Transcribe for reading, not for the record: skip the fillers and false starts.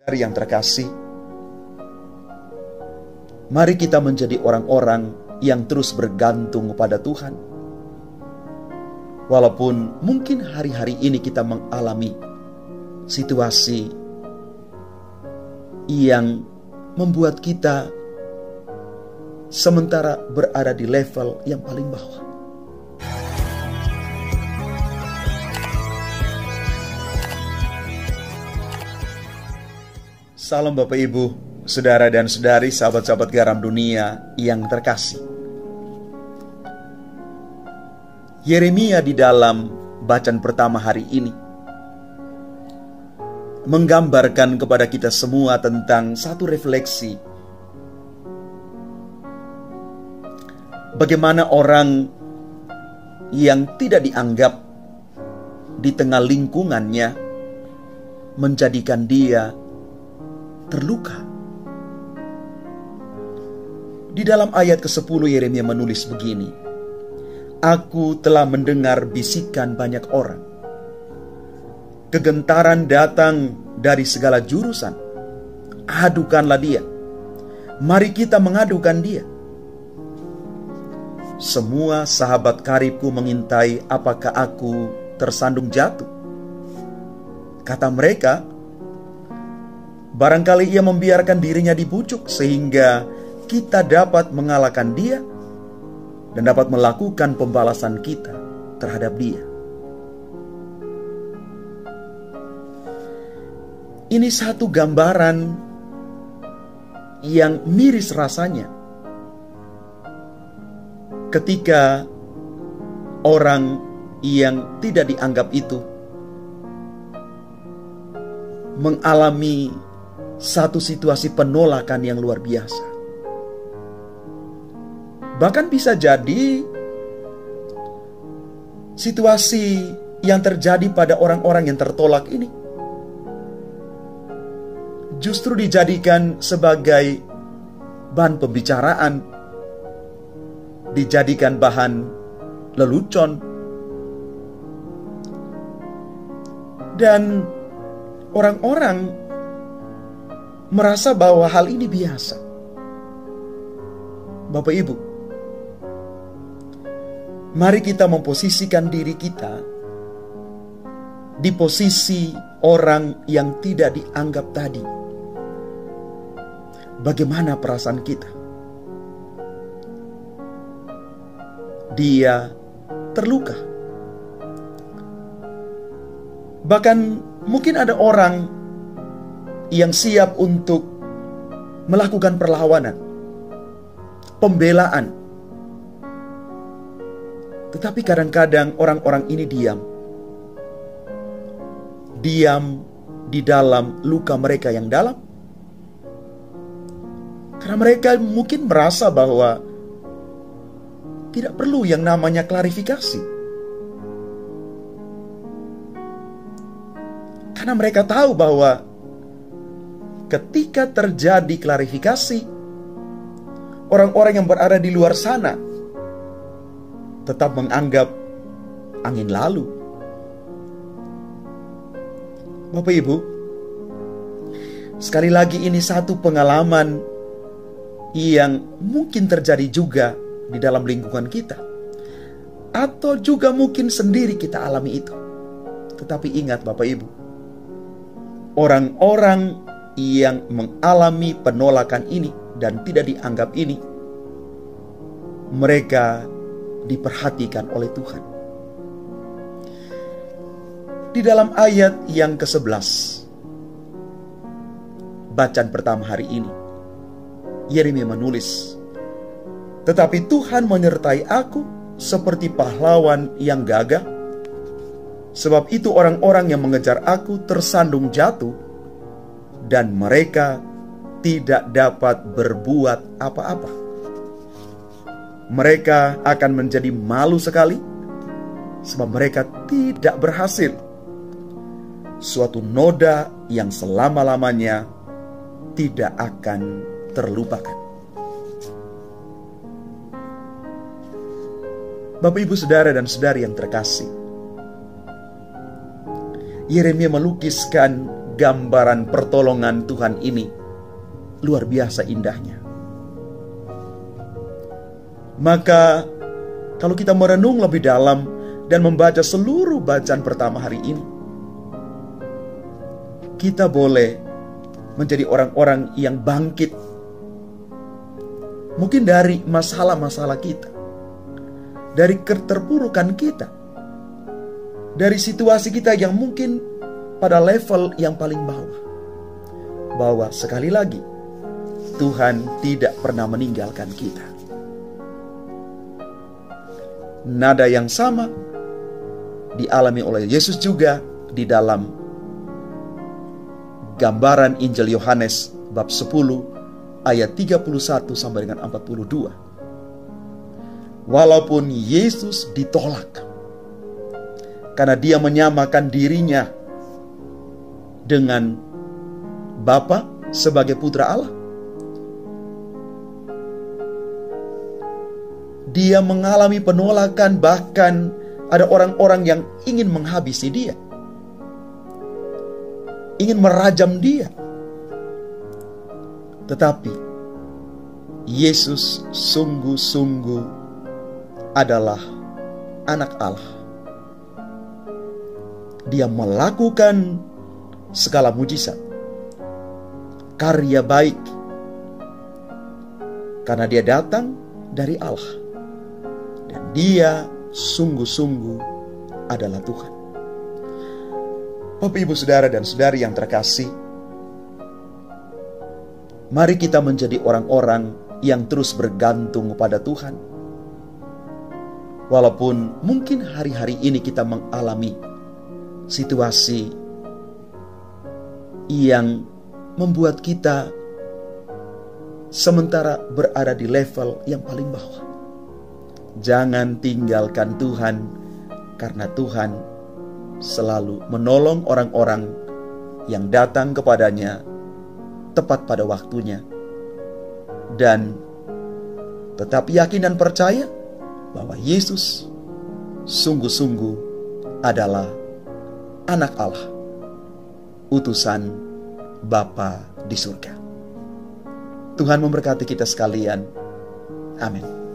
Yang terkasih, mari kita menjadi orang-orang yang terus bergantung pada Tuhan. Walaupun mungkin hari-hari ini kita mengalami situasi yang membuat kita sementara berada di level yang paling bawah. Salam Bapak Ibu, saudara dan saudari, sahabat-sahabat garam dunia yang terkasih. Yeremia di dalam bacaan pertama hari ini menggambarkan kepada kita semua tentang satu refleksi. Bagaimana orang yang tidak dianggap di tengah lingkungannya menjadikan dia terluka. Di dalam ayat ke-10 Yeremia menulis begini, "Aku telah mendengar bisikan banyak orang. Kegentaran datang dari segala jurusan. Adukanlah dia. Mari kita mengadukan dia. Semua sahabat karibku mengintai apakah aku tersandung jatuh. Kata mereka, barangkali ia membiarkan dirinya dibujuk sehingga kita dapat mengalahkan dia dan dapat melakukan pembalasan kita terhadap dia." Ini satu gambaran yang miris rasanya ketika orang yang tidak dianggap itu mengalami satu situasi penolakan yang luar biasa. Bahkan bisa jadi situasi yang terjadi pada orang-orang yang tertolak ini justru dijadikan sebagai bahan pembicaraan, dijadikan bahan lelucon, dan orang-orang merasa bahwa hal ini biasa. Bapak Ibu, mari kita memposisikan diri kita di posisi orang yang tidak dianggap tadi. Bagaimana perasaan kita? Dia terluka. Bahkan mungkin ada orang yang siap untuk melakukan perlawanan, pembelaan. Tetapi kadang-kadang orang-orang ini diam di dalam luka mereka yang dalam. Karena mereka mungkin merasa bahwa tidak perlu yang namanya klarifikasi. Karena mereka tahu bahwa ketika terjadi klarifikasi, orang-orang yang berada di luar sana tetap menganggap angin lalu. Bapak Ibu, sekali lagi ini satu pengalaman yang mungkin terjadi juga di dalam lingkungan kita, atau juga mungkin sendiri kita alami itu. Tetapi ingat Bapak Ibu, orang-orang yang mengalami penolakan ini dan tidak dianggap ini, mereka diperhatikan oleh Tuhan. Di dalam ayat yang ke-11 bacaan pertama hari ini, Yeremia menulis, "Tetapi Tuhan menyertai aku seperti pahlawan yang gagah. Sebab itu orang-orang yang mengejar aku tersandung jatuh, dan mereka tidak dapat berbuat apa-apa. Mereka akan menjadi malu sekali, sebab mereka tidak berhasil. Suatu noda yang selama-lamanya tidak akan terlupakan." Bapak Ibu saudara dan saudari yang terkasih, Yeremia melukiskan gambaran pertolongan Tuhan ini luar biasa indahnya. Maka kalau kita merenung lebih dalam dan membaca seluruh bacaan pertama hari ini, kita boleh menjadi orang-orang yang bangkit. Mungkin dari masalah-masalah kita, dari keterpurukan kita, dari situasi kita yang mungkin pada level yang paling bawah. Bahwa sekali lagi, Tuhan tidak pernah meninggalkan kita. Nada yang sama dialami oleh Yesus juga di dalam gambaran Injil Yohanes bab 10 ayat 31 sampai dengan 42. Walaupun Yesus ditolak karena dia menyamakan dirinya dengan Bapa sebagai putra Allah, dia mengalami penolakan, bahkan ada orang-orang yang ingin menghabisi dia, ingin merajam dia. Tetapi Yesus sungguh-sungguh adalah anak Allah. Dia melakukan segala mujizat, karya baik, karena dia datang dari Allah. Dan dia sungguh-sungguh adalah Tuhan. Bapak, Ibu, Saudara, dan Saudari yang terkasih, mari kita menjadi orang-orang yang terus bergantung pada Tuhan. Walaupun mungkin hari-hari ini kita mengalami situasi yang membuat kita sementara berada di level yang paling bawah. Jangan tinggalkan Tuhan, karena Tuhan selalu menolong orang-orang yang datang kepadanya tepat pada waktunya. Dan tetap yakin dan percaya bahwa Yesus sungguh-sungguh adalah anak Allah, utusan Bapa di surga. Tuhan memberkati kita sekalian. Amin.